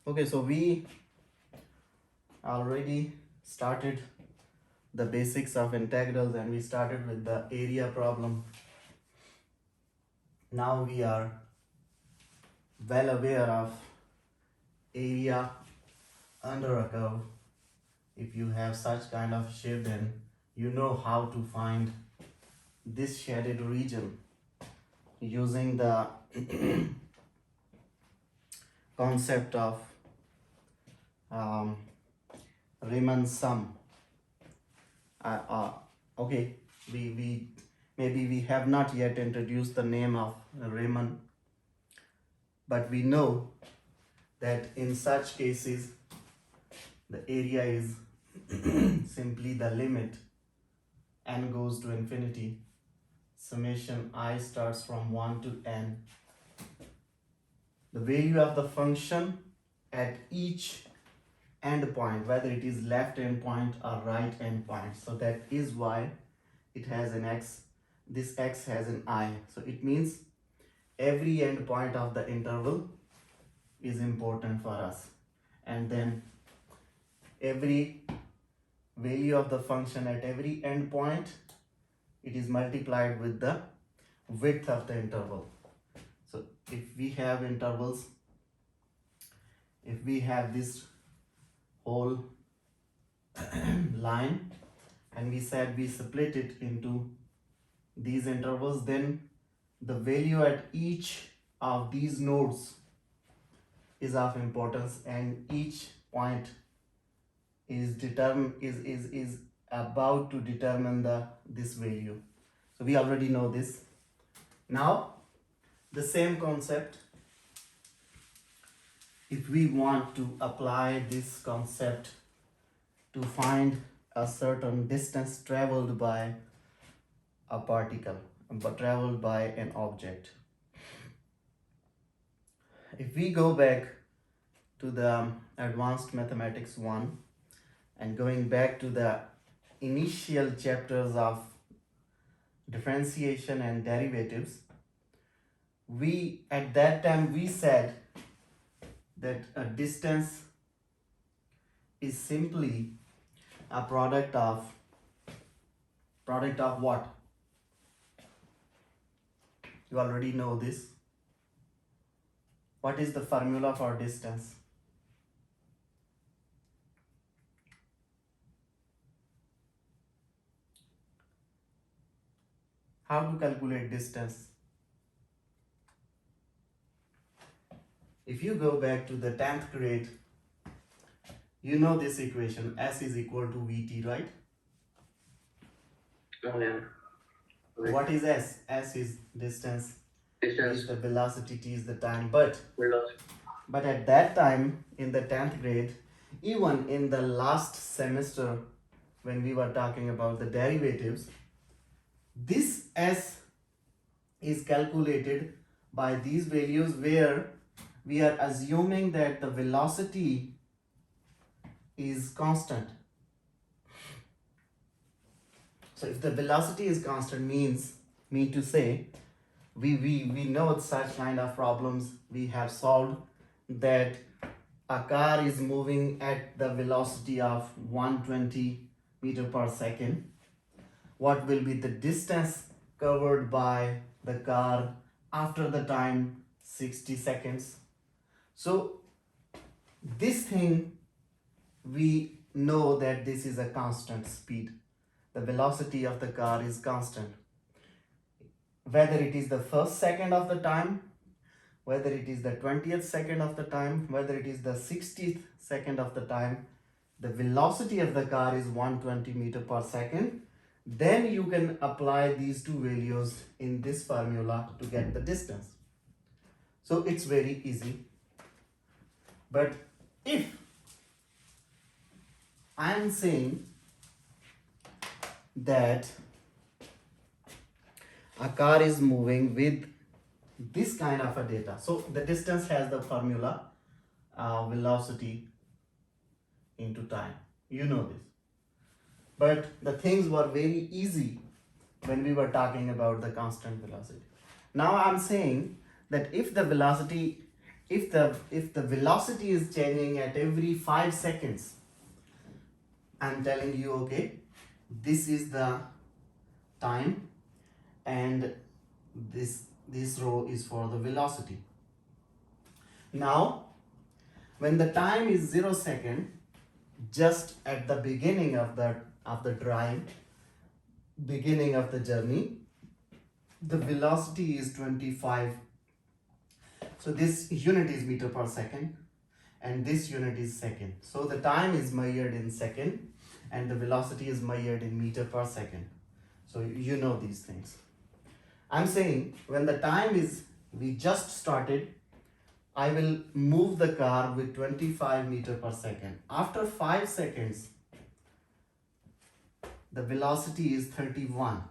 Okay, so we already started the basics of integrals and we started with the area problem. Now we are well aware of area under a curve. If you have such kind of shape, then you know how to find this shaded region using the concept of um, Riemann sum. Okay, we maybe we have not yet introduced the name of Riemann, but we know that in such cases the area is simply the limit n goes to infinity, summation I starts from 1 to n, the value of the function at each endpoint, whether it is left endpoint or right endpoint. So that is why it has an x, this x has an I. So it means every endpoint of the interval is important for us, and then every value of the function at every endpoint, it is multiplied with the width of the interval. So if we have intervals, if we have this whole line and we said we split it into these intervals, then the value at each of these nodes is of importance, and each point is about to determine this value. So we already know this. Now the same concept, if we want to apply this concept to find a certain distance traveled by a particle, but traveled by an object. If we go back to the advanced mathematics 1 and going back to the initial chapters of differentiation and derivatives, we at that time we said that a distance is simply a product of what? You already know this. What is the formula for distance? How to calculate distance? If you go back to the 10th grade, you know this equation, S is equal to Vt, right? Oh yeah. Right. What is S? S is distance. Distance. V is the velocity, T is the time. But Velocity. at that time in the 10th grade, even in the last semester when we were talking about the derivatives, this S is calculated by these values where we are assuming that the velocity is constant. So if the velocity is constant mean to say, we know such kind of problems we have solved, that a car is moving at the velocity of 120 meter per second. What will be the distance covered by the car after the time 60 seconds? So this thing, we know that this is a constant speed. The velocity of the car is constant. Whether it is the first second of the time, whether it is the 20th second of the time, whether it is the 60th second of the time, the velocity of the car is 120 meter per second. Then you can apply these two values in this formula to get the distance. So it's very easy. But if I am saying that a car is moving with this kind of a data, so the distance has the formula velocity into time, you know this. But the things were very easy when we were talking about the constant velocity. Now I'm saying that if the velocity if the velocity is changing at every 5 seconds, I'm telling you, okay, this is the time, and this row is for the velocity. Now when the time is 0 second, just at the beginning of the drive, beginning of the journey, the velocity is 25. So this unit is meter per second, and this unit is second. So the time is measured in second, and the velocity is measured in meter per second. So you know these things. I'm saying when the time is, we just started, I will move the car with 25 meter per second. After 5 seconds, the velocity is 31.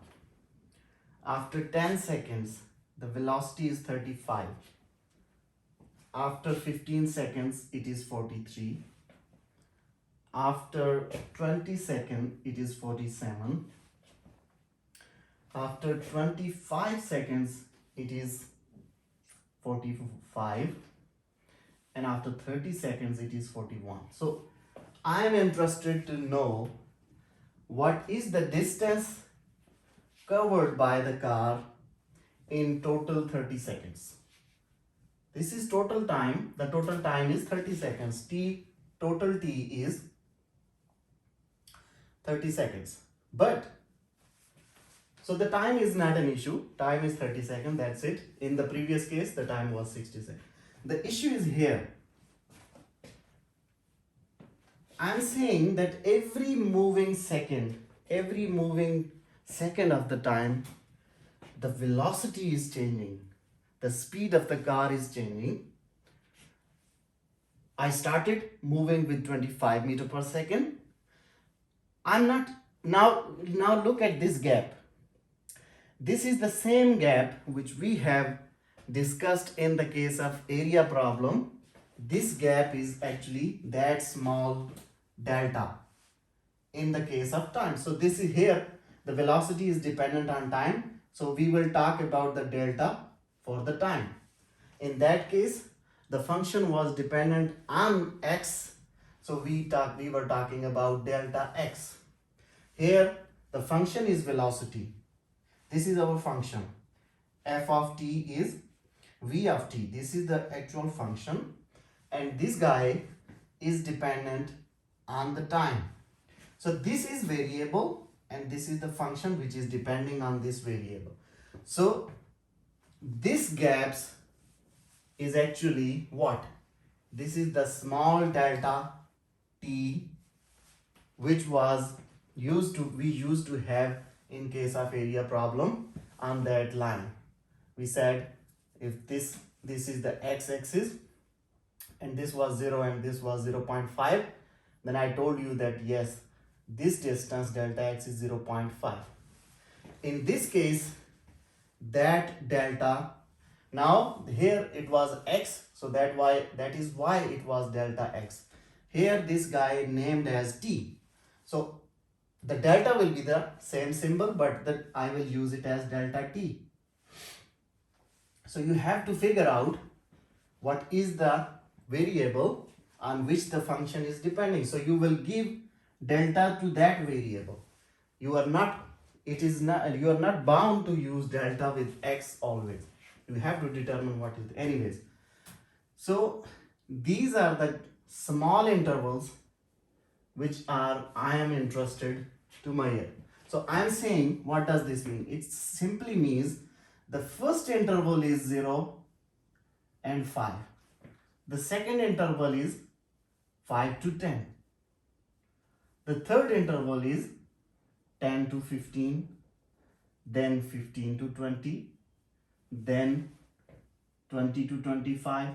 After 10 seconds, the velocity is 35. After 15 seconds, it is 43. After 20 seconds, it is 47. After 25 seconds, it is 45. And after 30 seconds, it is 41. So I am interested to know what is the distance covered by the car in total 30 seconds. This is total time. The total time is 30 seconds. Total T is 30 seconds. But, so the time is not an issue. Time is 30 seconds, that's it. In the previous case, the time was 60 seconds. The issue is here. I'm saying that every moving second of the time, the velocity is changing. The speed of the car is changing. I started moving with 25 meter per second. I'm not, now look at this gap. This is the same gap which we have discussed in the case of area problem. This gap is actually that small delta in the case of time. So this is here, the velocity is dependent on time. So we will talk about the delta for the time. In that case, the function was dependent on x. So we were talking about delta x. Here, the function is velocity. This is our function. F of t is v of t. This is the actual function. And this guy is dependent on the time. So this is variable, and this is the function which is depending on this variable. So this gaps is actually what? This is the small delta t which we used to have in case of area problem on that line. We said if this is the x-axis and this was 0 and this was 0.5, then I told you that yes, this distance delta x is 0.5. In this case, that delta, now here it was x, so that is why it was delta x. Here this guy named as t. So the delta will be the same symbol, but I will use it as delta t. So you have to figure out what is the variable on which the function is depending. So you will give delta to that variable. You are not bound to use delta with x always. You have to determine what is anyways. So these are the small intervals which I am interested to measure. So I am saying, what does this mean? It simply means the first interval is 0 and 5. The second interval is 5 to 10. The third interval is 10 to 15, then 15 to 20, then 20 to 25,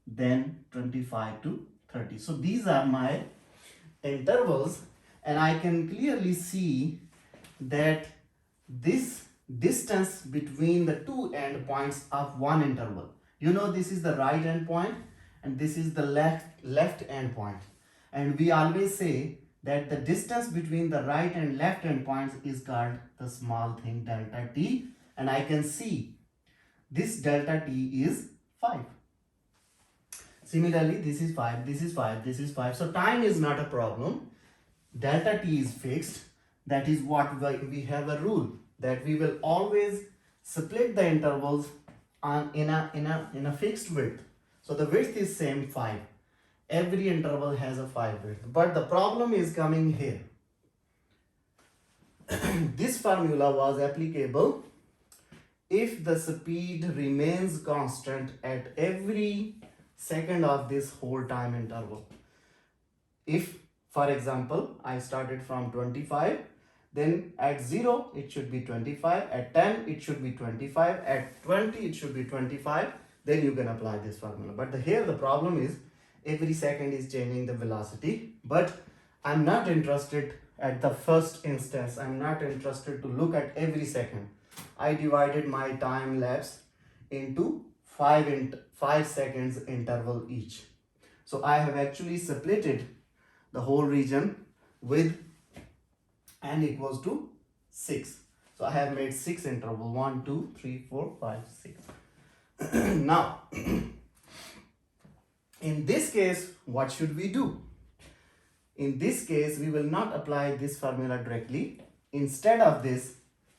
then 25 to 30. So these are my intervals, and I can clearly see that this distance between the two endpoints of one interval, this is the right endpoint and this is the left endpoint, and we always say that the distance between the right and left endpoints is called the small thing delta t, and I can see this delta t is 5. Similarly, this is 5, this is 5, this is 5. So time is not a problem. Delta t is fixed. That is what we have a rule that we will always split the intervals in a fixed width. So the width is same 5. Every interval has a 5 width. But the problem is coming here. This formula was applicable if the speed remains constant at every second of this whole time interval. If, for example, I started from 25, then at 0 it should be 25, at 10 it should be 25, at 20 it should be 25, then you can apply this formula. But here the problem is every second is changing the velocity, but I'm not interested at the first instance. I'm not interested to look at every second. I divided my time lapse into 5 seconds interval each. So I have actually splitted the whole region with n equals to 6. So I have made 6 interval 1, 2, 3, 4, 5, 6. Now, in this case, what should we do? In this case, we will not apply this formula directly. Instead of this,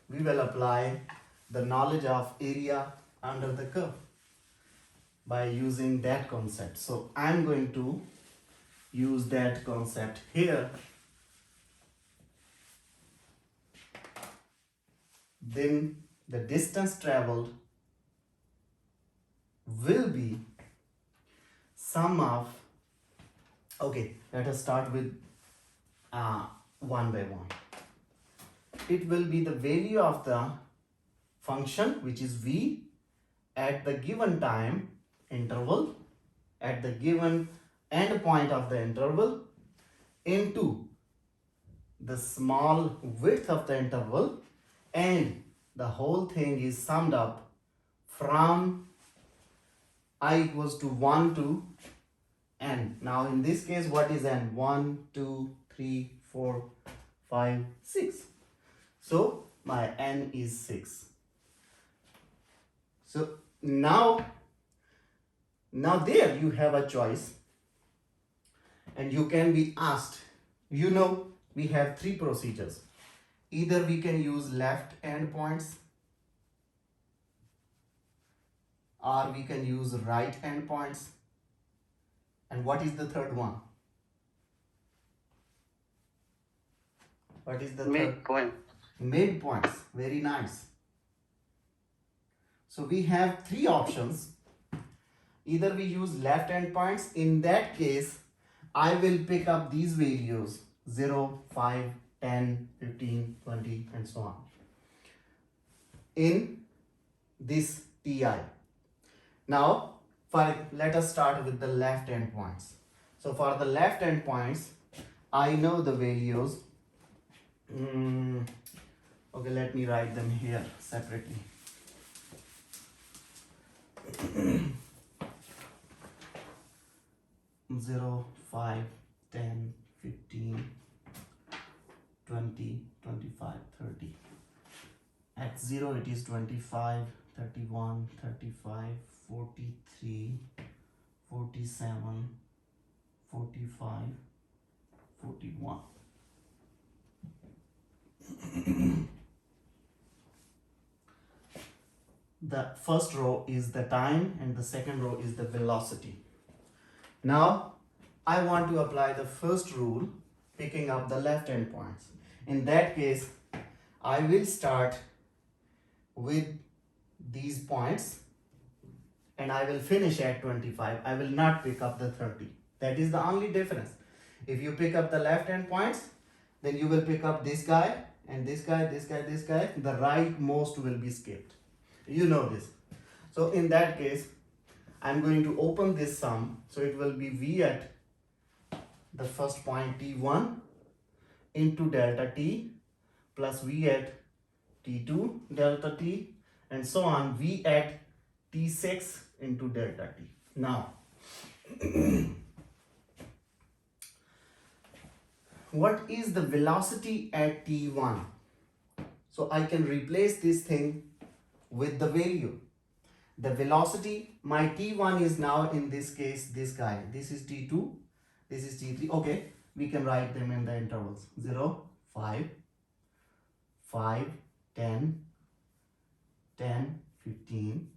we will apply the knowledge of area under the curve by using that concept. So I'm going to use that concept here. Then the distance traveled will be sum of, okay, let us start with one by one. It will be the value of the function, which is v, at the given time interval, at the given end point of the interval, into the small width of the interval, and the whole thing is summed up from I equals to 1 to n. Now in this case, what is n? 1, 2, 3, 4, 5, 6. So my n is 6. So now there you have a choice, and you can be asked, we have 3 procedures. Either we can use left endpoints, or we can use right endpoints. And what is the third one? What is the midpoint? Midpoints. Very nice. So we have 3 options. Either we use left endpoints. In that case, I will pick up these values 0, 5, 10, 15, 20, and so on in this TI. Now, let us start with the left endpoints. So for the left endpoints, I know the values. Okay, let me write them here separately. 0, 5, 10, 15, 20, 25, 30. At 0 it is 25, 31, 35, 43, 47, 45, 41. The first row is the time and the second row is the velocity. Now I want to apply the first rule, picking up the left end points. In that case, I will start with these points and I will finish at 25. I will not pick up the 30. That is the only difference. If you pick up the left hand points, then you will pick up this guy and this guy, this guy, this guy. The rightmost will be skipped. You know this. So in that case, I'm going to open this sum. So it will be v at the first point t1 into delta t plus v at t2 delta t and so on, v at t6 into delta t. Now, what is the velocity at t1? So I can replace this thing with the value. The velocity, my t1 is now in this case this guy. This is t2, this is t3. Okay, we can write them in the intervals 0, 5, 5, 10, 10, 15,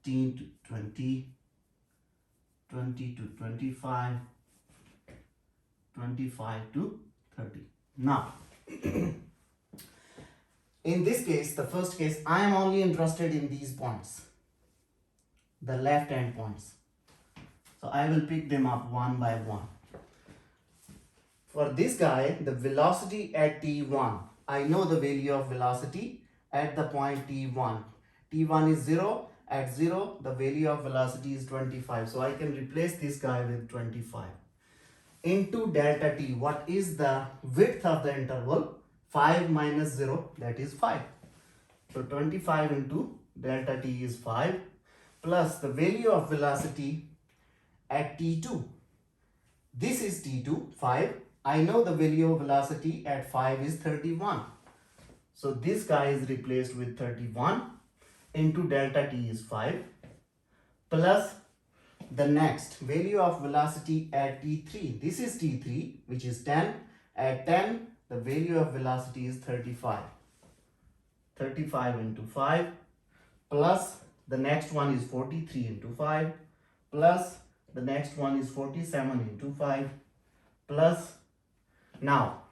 15 to 20, 20 to 25, 25 to 30. Now, in this case, the first case, I am only interested in these points, the left hand points. So I will pick them up one by one. For this guy, the velocity at t1, I know the value of velocity at the point t1. t1 is 0. At 0, the value of velocity is 25. So I can replace this guy with 25. Into delta t, what is the width of the interval? 5 minus 0, that is 5. So 25 into delta t is 5, plus the value of velocity at t2. This is t2, 5. I know the value of velocity at 5 is 31. So this guy is replaced with 31 into delta t is 5, plus the next value of velocity at t3. This is t3, which is 10. At 10, the value of velocity is 35. 35 into 5, plus the next one is 43 into 5, plus the next one is 47 into 5, plus now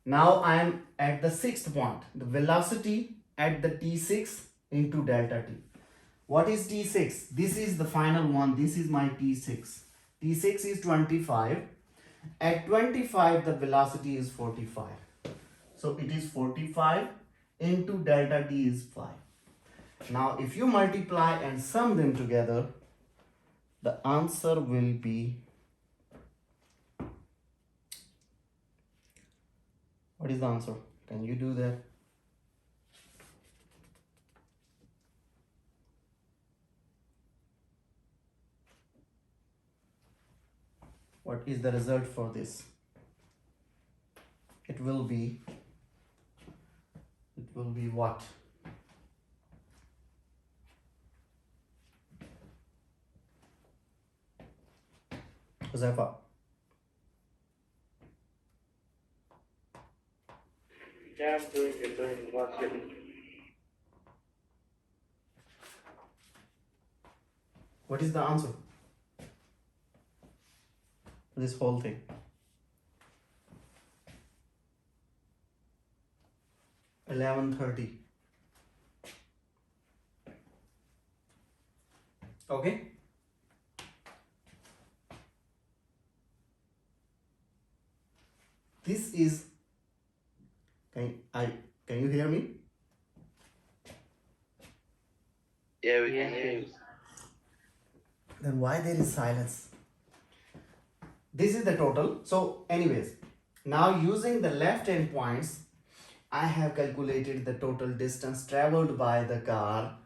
I am at the sixth point, the velocity at the t6 into delta t. What is t6? This is the final one. This is my t6. t6 is 25. At 25, the velocity is 45. So it is 45 into delta t is 5. Now if you multiply and sum them together, the answer will be, what is the answer? Can you do that? What is the result for this? It will be what? Josefa. Yeah, I'm doing it. One second. What is the answer? This whole thing. $11.30. Okay. This is. Can you hear me? Yeah, we can hear you. Then why there is silence? This is the total. So anyways, now using the left hand points, I have calculated the total distance traveled by the car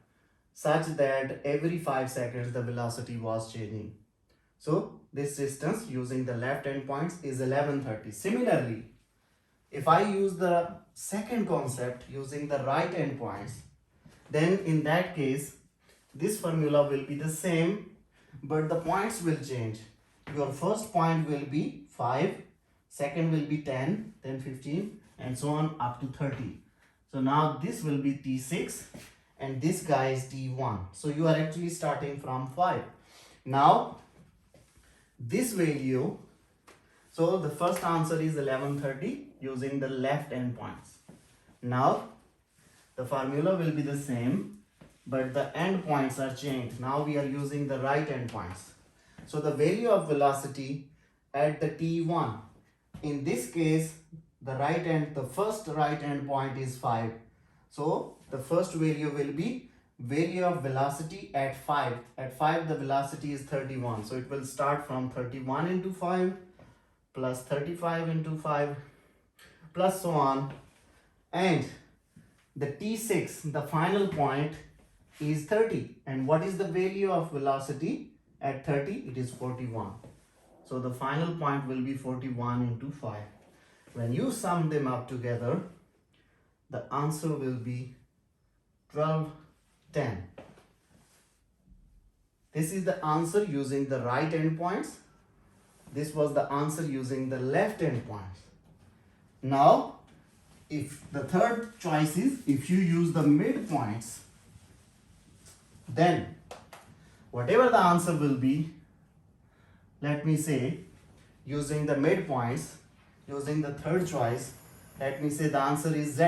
such that every 5 seconds the velocity was changing. So this distance using the left hand points is 1130. Similarly, if I use the second concept using the right hand points, then in that case, this formula will be the same, but the points will change. Your first point will be 5, second will be 10, then 15, and so on up to 30. So now this will be T6 and this guy is T1. So you are actually starting from 5. Now this value, so the first answer is 1130 using the left end points. Now the formula will be the same, but the end points are changed. Now we are using the right end points. So the value of velocity at the T1, in this case, the first right end point is 5. So the first value will be value of velocity at 5. At 5, the velocity is 31. So it will start from 31 into 5 plus 35 into 5 plus so on. And the T6, the final point, is 30. And what is the value of velocity at 30? It is 41. So the final point will be 41 into 5. When you sum them up together, the answer will be 12 10. This is the answer using the right endpoints. This was the answer using the left endpoints. Now, if the third choice is if you use the midpoints, then whatever the answer will be, let me say, using the midpoints, using the third choice, let me say the answer is Z,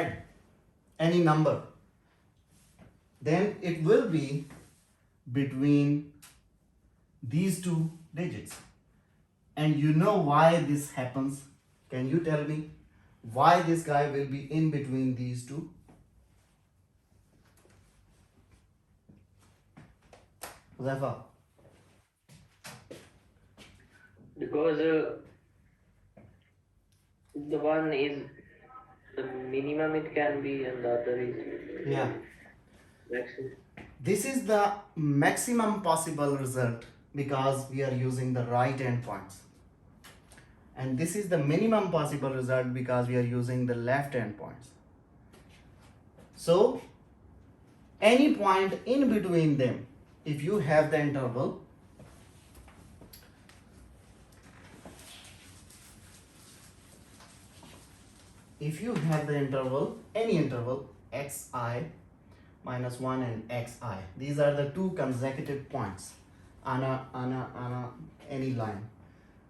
any number, then it will be between these two digits. And you know why this happens? Can you tell me why this guy will be in between these two? Zafa. Because the one is the minimum it can be and the other is Yeah. maximum. This is the maximum possible result because we are using the right endpoints. And this is the minimum possible result because we are using the left endpoints. So, any point in between them, if you have the interval, any interval, xi minus 1 and xi, these are the two consecutive points on any line.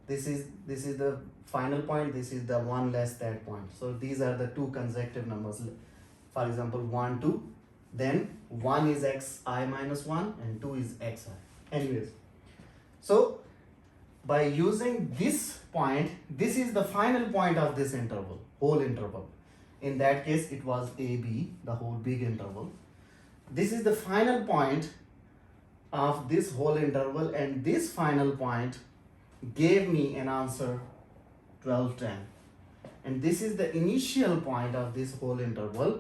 This is the final point, this is the one less that point. So these are the two consecutive numbers. For example, 1, 2, then 1 is xi minus 1 and 2 is xi. Anyways, so by using this point, this is the final point of this interval, whole interval. In that case, it was AB, the whole big interval. This is the final point of this whole interval, and this final point gave me an answer 1210. And this is the initial point of this whole interval.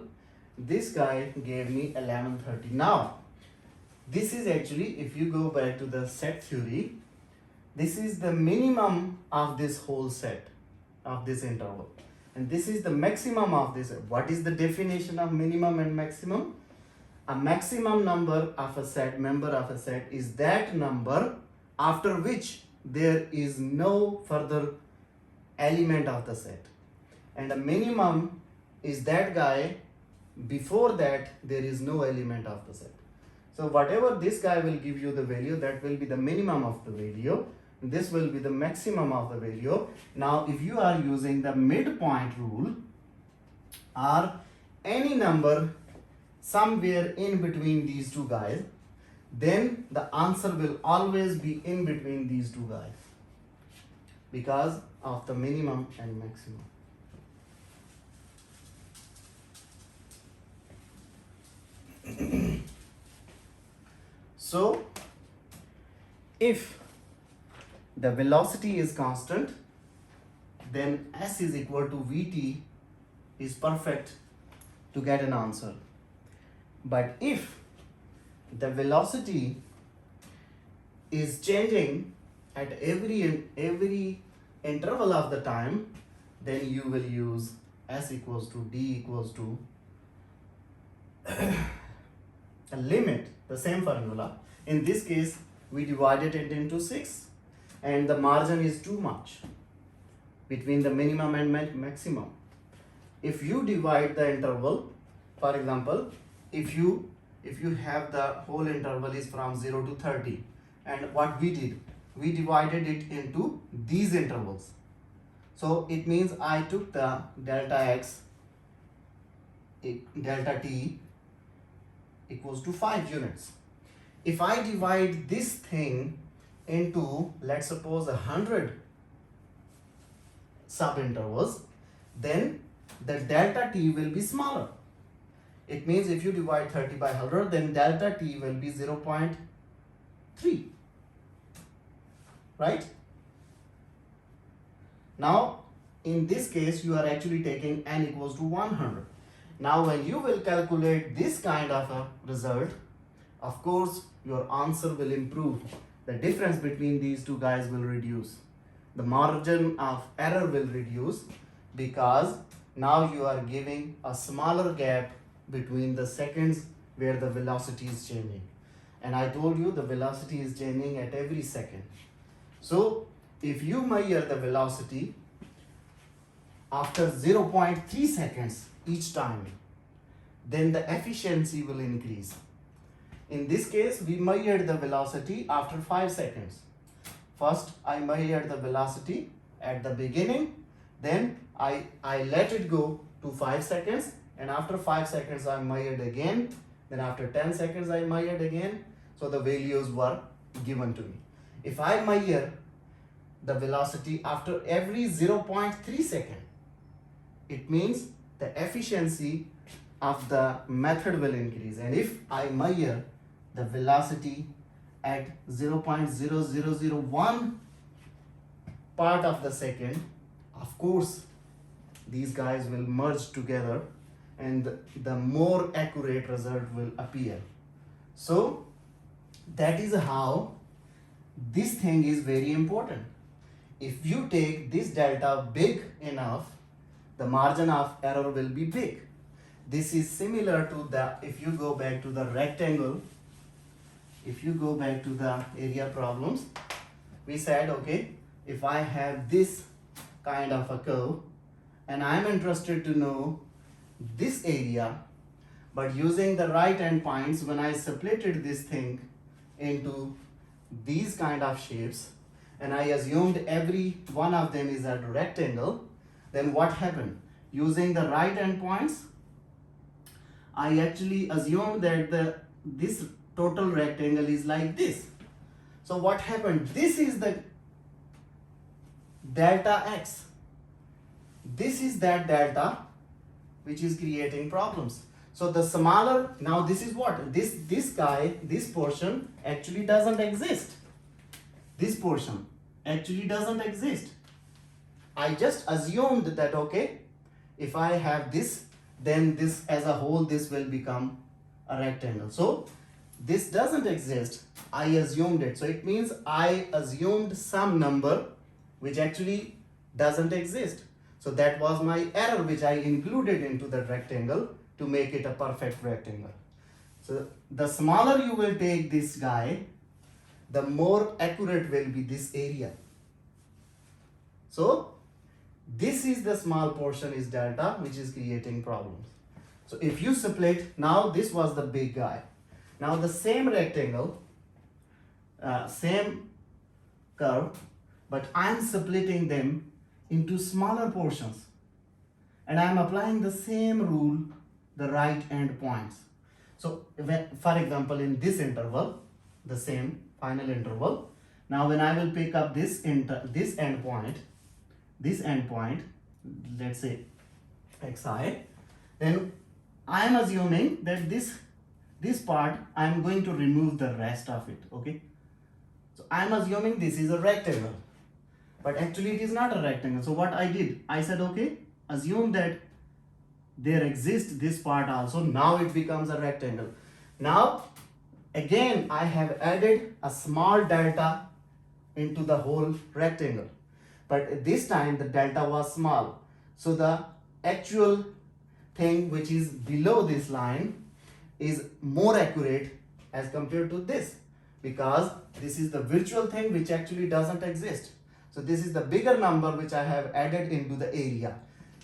This guy gave me 1130. Now, this is actually, if you go back to the set theory, this is the minimum of this whole set of this interval. And this is the maximum of this. What is the definition of minimum and maximum? A maximum number of a set, member of a set, is that number after which there is no further element of the set. And a minimum is that guy before that there is no element of the set. So whatever this guy will give you the value, that will be the minimum of the value. This will be the maximum of the value. Now if you are using the midpoint rule, or any number somewhere in between these two guys, then the answer will always be in between these two guys because of the minimum and maximum. So if the velocity is constant, then s is equal to vt is perfect to get an answer. But if the velocity is changing at every interval of the time, then you will use s equals to d equals to a limit, the same formula. In this case, we divided it into 6 and the margin is too much between the minimum and maximum. If you divide the interval, for example, if you have the whole interval is from 0 to 30, and what we did, we divided it into these intervals. So it means I took the delta x, delta t equals to 5 units. If I divide this thing into, let's suppose, 100 sub-intervals, then the delta t will be smaller. It means if you divide 30 by 100, then delta t will be 0.3. Right? Now, in this case, you are actually taking n equals to 100. Now, when you will calculate this kind of a result, of course, your answer will improve. The difference between these two guys will reduce. The margin of error will reduce because now you are giving a smaller gap between the seconds where the velocity is changing. And I told you the velocity is changing at every second. So if you measure the velocity after 0.3 seconds each time, then the efficiency will increase. In this case, we measured the velocity after 5 seconds. First, I measured the velocity at the beginning, then I let it go to 5 seconds, and after 5 seconds I measured again, then after 10 seconds I measured again, so the values were given to me. If I measure the velocity after every 0.3 second, it means the efficiency of the method will increase. And if I measure the velocity at 0.0001 part of the second, of course these guys will merge together and the more accurate result will appear. So that is how this thing is very important. If you take this delta big enough, the margin of error will be big. This is similar to the, if you go back to the rectangle, if you go back to the area problems, we said, okay, if I have this kind of a curve and I'm interested to know this area, but using the right endpoints, when I separated this thing into these kind of shapes and I assumed every one of them is a rectangle, then what happened? Using the right endpoints, I actually assumed that this total rectangle is like this. So what happened? This is the delta x. This is that delta which is creating problems. So the smaller, now this is what? This guy, this portion actually doesn't exist. This portion actually doesn't exist. I just assumed that, okay, if I have this, then this as a whole, this will become a rectangle. So this doesn't exist. I assumed it. So it means I assumed some number which actually doesn't exist. So that was my error which I included into the rectangle to make it a perfect rectangle. So the smaller you will take this guy, the more accurate will be this area. So this is the small portion is delta which is creating problems. So if you split, now this was the big guy. Now the same rectangle, same curve, but I'm splitting them into smaller portions. And I'm applying the same rule, the right end points. So when, for example, in this interval, the same final interval, now when I will pick up this endpoint, let's say xi, then I am assuming that this part I am going to remove the rest of it. Okay, so I am assuming this is a rectangle, but actually it is not a rectangle. So what I did, I said, okay, assume that there exists this part also. Now it becomes a rectangle. Now again I have added a small delta into the whole rectangle, but this time the delta was small. So the actual thing which is below this line is more accurate as compared to this, because this is the virtual thing which actually doesn't exist. So this is the bigger number which I have added into the area.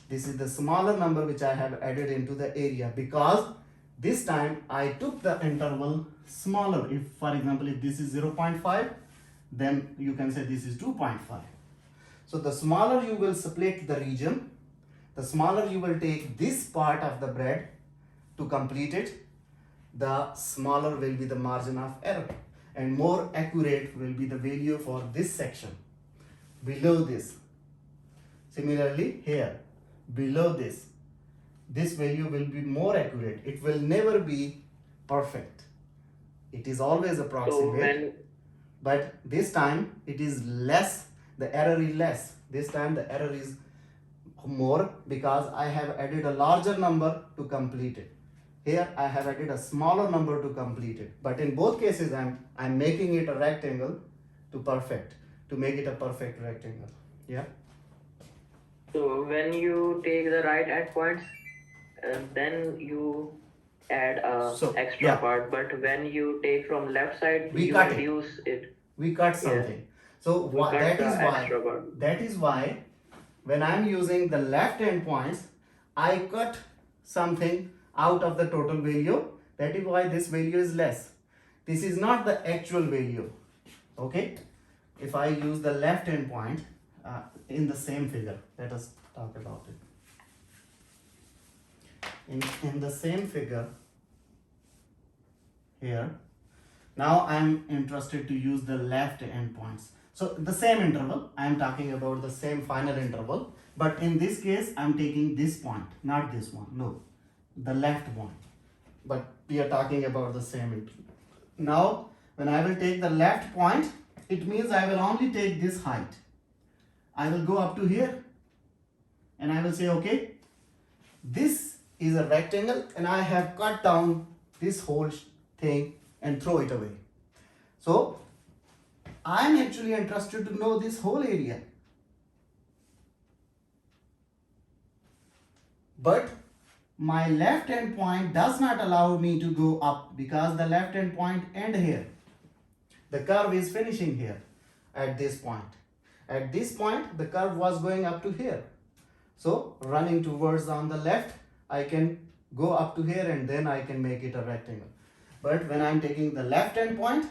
This is the smaller number which I have added into the area, because this time I took the interval smaller. If, for example, if this is 0.5, then you can say this is 2.5. So the smaller you will split the region, the smaller you will take this part of the bread to complete it, the smaller will be the margin of error and more accurate will be the value for this section below this. Similarly here, below this value will be more accurate. It will never be perfect. It is always approximate, but this time it is less, the error is less. This time the error is more because I have added a larger number to complete it. Here I have added a smaller number to complete it. But in both cases I'm making it a rectangle to make it a perfect rectangle. Yeah. So when you take the right endpoints, then you add a So extra yeah, part, but when you take from left side, we you cut it. reduce it. We cut Yes, something. So we cut that the is why, extra part. when I'm using the left endpoints, I cut something out of the total value. That is why this value is less. This is not the actual value. Okay. If I use the left endpoint in the same figure, let us talk about it. In the same figure here, now I'm interested to use the left endpoints. So the same interval, I'm talking about the same final interval, but in this case, I'm taking this point, not this one, no, the left one. But we are talking about the same interval. Now, when I will take the left point, it means I will only take this height. I will go up to here and I will say, okay, this is a rectangle and I have cut down this whole thing and throw it away. So I'm actually interested to know this whole area. But my left hand point does not allow me to go up because the left hand point ends here. The curve is finishing here at this point. At this point, the curve was going up to here. So running towards on the left, I can go up to here and then I can make it a rectangle. But when I'm taking the left hand point,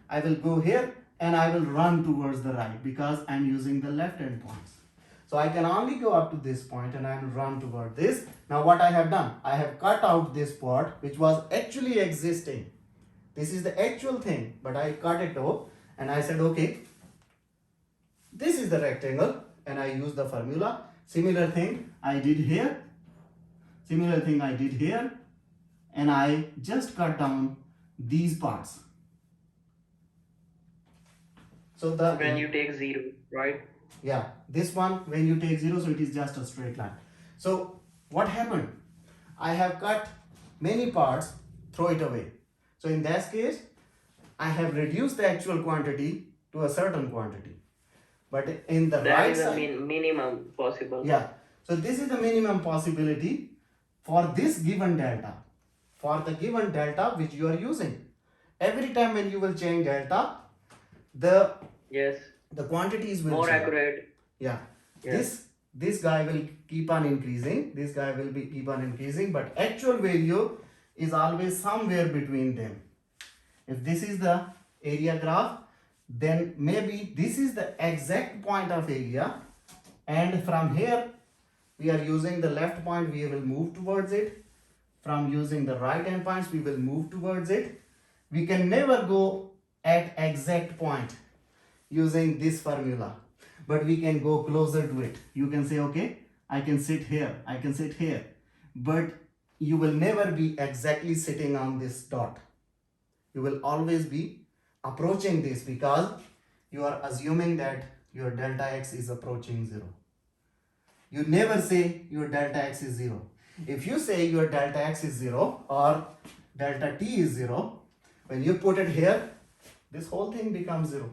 I will go here and I will run towards the right because I'm using the left hand points. So I can only go up to this point and I will run toward this. Now what I have done, I have cut out this part which was actually existing. This is the actual thing, but I cut it off and I said, okay, this is the rectangle and I use the formula. Similar thing I did here. Similar thing I did here. And I just cut down these parts. So When you take 0, right? Yeah, this one when you take 0, so it is just a straight line. So what happened? I have cut many parts, throw it away. So in that case, I have reduced the actual quantity to a certain quantity. But in the That right is the side, minimum possible. yeah. So this is the minimum possibility for this given delta. For the given delta which you are using. Every time when you will change delta, the Yes, quantities will more change. accurate. Yeah. Yes. This guy will keep on increasing. This guy will be keep on increasing, but actual value is always somewhere between them. If this is the area graph, then maybe this is the exact point of area, and from here we are using the left point, we will move towards it. From using the right hand points, we will move towards it. We can never go at exact point using this formula, but we can go closer to it. You can say, okay, I can sit here, I can sit here, but you will never be exactly sitting on this dot. You will always be approaching this because you are assuming that your delta x is approaching 0. You never say your delta x is 0. If you say your delta x is 0 or delta t is 0, when you put it here, this whole thing becomes 0.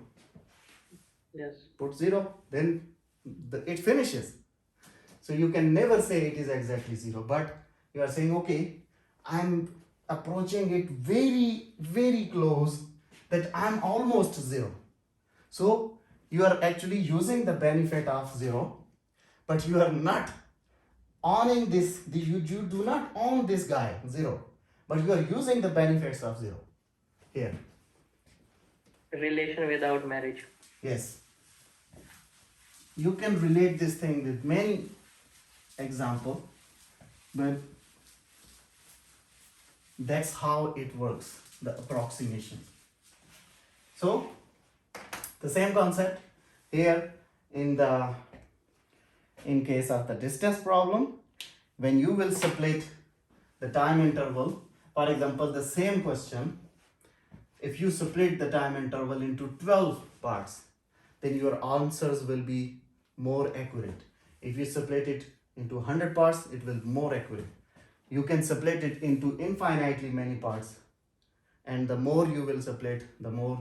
Yes. Put 0, then it finishes. So you can never say it is exactly 0, but you are saying, okay, I'm approaching it very, very close, that I'm almost 0. So you are actually using the benefit of 0, but you are not owning this, you do not own this guy 0, but you are using the benefits of 0 here. Relation without marriage. Yes. You can relate this thing with many examples, but that's how it works, the approximation. So the same concept here in case of the distance problem, when you will split the time interval, for example, the same question, if you split the time interval into 12 parts, then your answers will be more accurate. If you split it into 100 parts, it will be more accurate. You can split it into infinitely many parts, and the more you will split, the more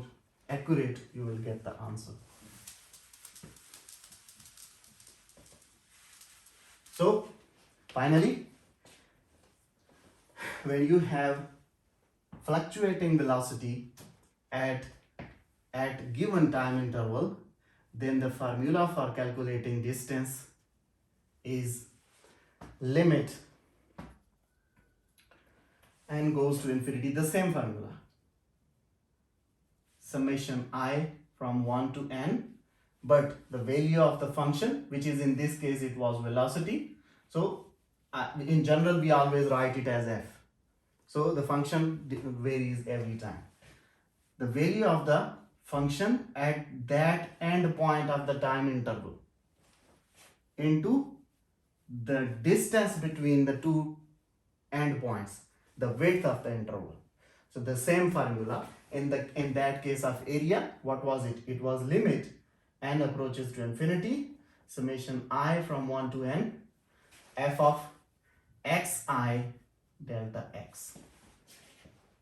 accurate you will get the answer. So finally, when you have fluctuating velocity at given time interval, then the formula for calculating distance is limit n goes to infinity, the same formula, summation I from 1 to n, but the value of the function, which is in this case it was velocity, so in general we always write it as f, so the function varies every time. The value of the function at that end point of the time interval into the distance between the two endpoints, the width of the interval. So the same formula in that case of area, what was it? It was limit n approaches to infinity, summation I from 1 to n, f of xi delta x.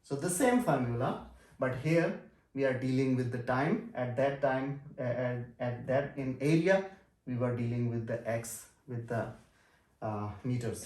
So the same formula, but here we are dealing with the time. At that time, at that in area, we were dealing with the x with the meters.